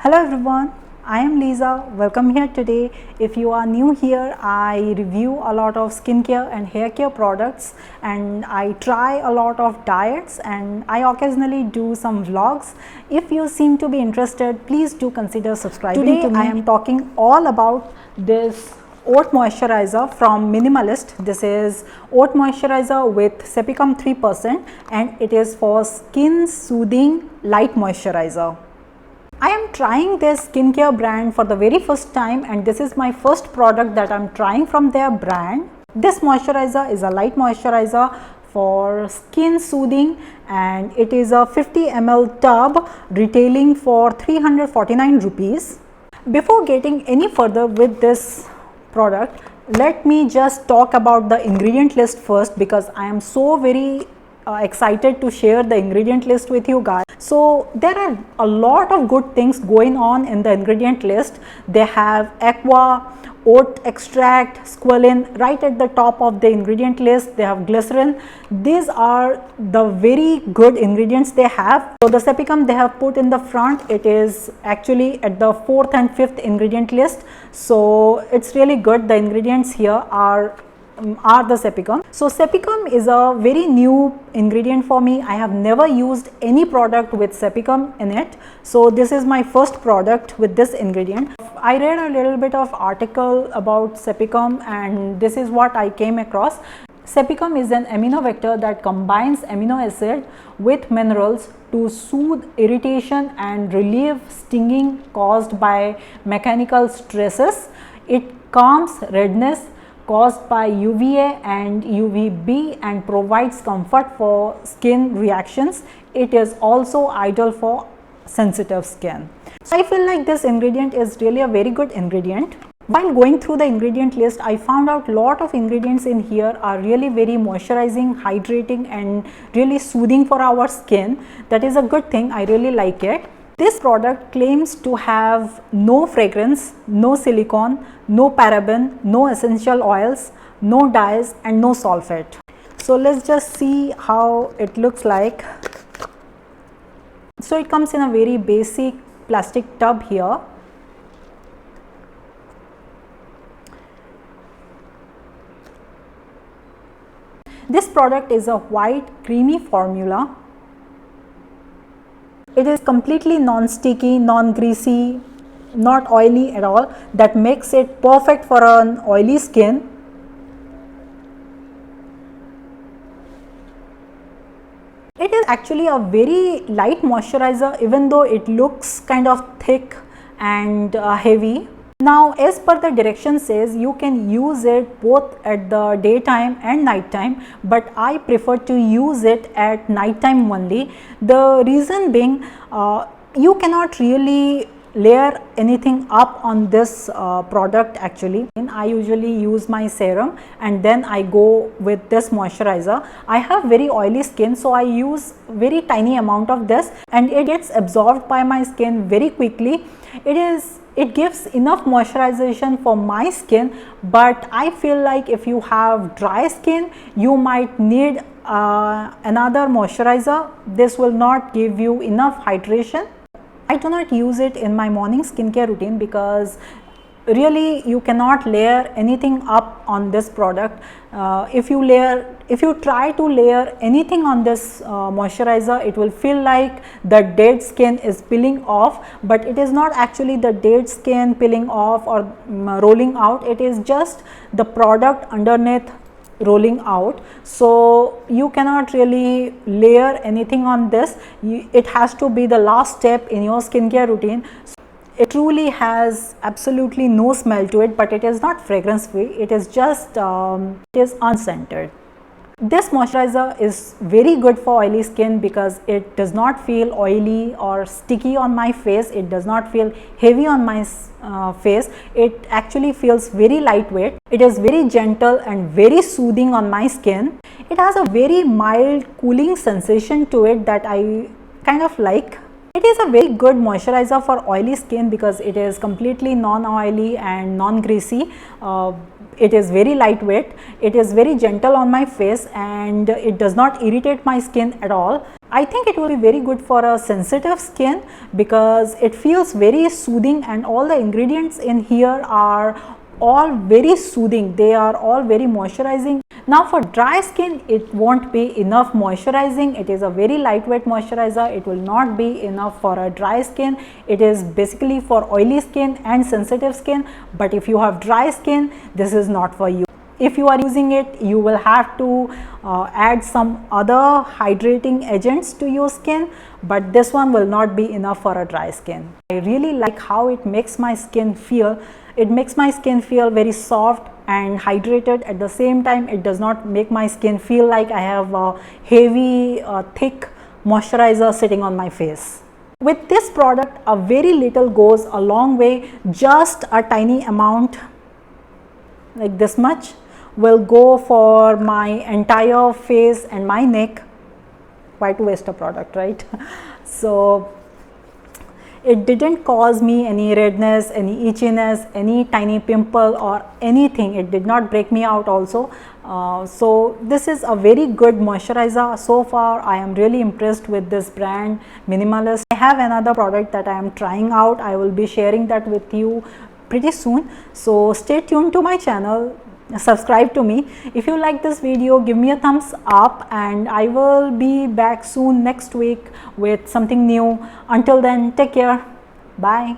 Hello everyone, I am Lisa. Welcome here today. If you are new here, I review a lot of skincare and hair care products, and I try a lot of diets, and I occasionally do some vlogs. If you seem to be interested, please do consider subscribing to me. I am talking all about this oat moisturizer from Minimalist. This is oat moisturizer with Cepicum 3% and it is for skin soothing light moisturizer. I am trying this skincare brand for the very first time, and this is my first product that I am trying from their brand. This moisturizer is a light moisturizer for skin soothing, and it is a 50 ml tub retailing for 349 rupees. Before getting any further with this product, let me just talk about the ingredient list first, because I am so very excited to share the ingredient list with you guys. So there are a lot of good things going on in the ingredient list. They have aqua, oat extract, squalene right at the top of the ingredient list. They have glycerin. These are the very good ingredients they have. So the Cepicum they have put in the front, it is actually at the 4th and 5th ingredient list. So it's really good. The ingredients here are the Cepicum. So Cepicum is a very new ingredient for me. I have never used any product with Cepicum in it. So this is my first product with this ingredient. I read a little bit of article about Cepicum, and this is what I came across. Cepicum is an amino vector that combines amino acid with minerals to soothe irritation and relieve stinging caused by mechanical stresses. It calms redness caused by UVA and UVB and provides comfort for skin reactions. It is also ideal for sensitive skin. So I feel like this ingredient is really a very good ingredient. While going through the ingredient list, I found out lot of ingredients in here are really very moisturizing, hydrating and really soothing for our skin. That is a good thing. I really like it. This product claims to have no fragrance, no silicone, no paraben, no essential oils, no dyes and no sulfate. So let's just see how it looks like. So it comes in a very basic plastic tub here. This product is a white creamy formula. It is completely non-sticky, non-greasy, not oily at all. That makes it perfect for an oily skin. It is actually a very light moisturizer, even though it looks kind of thick and heavy. Now, as per the direction says, you can use it both at the daytime and nighttime, but I prefer to use it at nighttime only. The reason being, you cannot really layer anything up on this product actually. And I usually use my serum and then I go with this moisturizer. I have very oily skin, so I use very tiny amount of this and it gets absorbed by my skin very quickly. It gives enough moisturization for my skin, but I feel like if you have dry skin, you might need another moisturizer. This will not give you enough hydration. I do not use it in my morning skincare routine because really you cannot layer anything up on this product. If you try to layer anything on this moisturizer, it will feel like the dead skin is peeling off, but it is not actually the dead skin peeling off or rolling out. It is just the product underneath rolling out. So you cannot really layer anything on this. It has to be the last step in your skincare routine. It truly has absolutely no smell to it, but it is not fragrance free. It is just it is unscented. This moisturizer is very good for oily skin because it does not feel oily or sticky on my face. It does not feel heavy on my face. It actually feels very lightweight. It is very gentle and very soothing on my skin. It has a very mild cooling sensation to it that I kind of like. It is a very good moisturizer for oily skin because it is completely non-oily and non-greasy. It is very lightweight, it is very gentle on my face, and it does not irritate my skin at all. I think it will be very good for a sensitive skin because it feels very soothing, and all the ingredients in here are all very soothing. They are all very moisturizing. Now for dry skin, it won't be enough moisturizing. It is a very lightweight moisturizer. It will not be enough for a dry skin. It is basically for oily skin and sensitive skin. But if you have dry skin, this is not for you. If you are using it, you will have to add some other hydrating agents to your skin, but this one will not be enough for a dry skin. I really like how it makes my skin feel. It makes my skin feel very soft and hydrated. At the same time, it does not make my skin feel like I have a heavy, thick moisturizer sitting on my face. With this product, a very little goes a long way. Just a tiny amount, like this much, will go for my entire face and my neck. Why to waste a product, right? So it didn't cause me any redness, any itchiness, any tiny pimple or anything. It did not break me out also. So this is a very good moisturizer. So far I am really impressed with this brand Minimalist. I have another product that I am trying out. I will be sharing that with you pretty soon. So stay tuned to my channel. Subscribe to me. If you like this video, give me a thumbs up, and I will be back soon next week with something new. Until then, take care. Bye.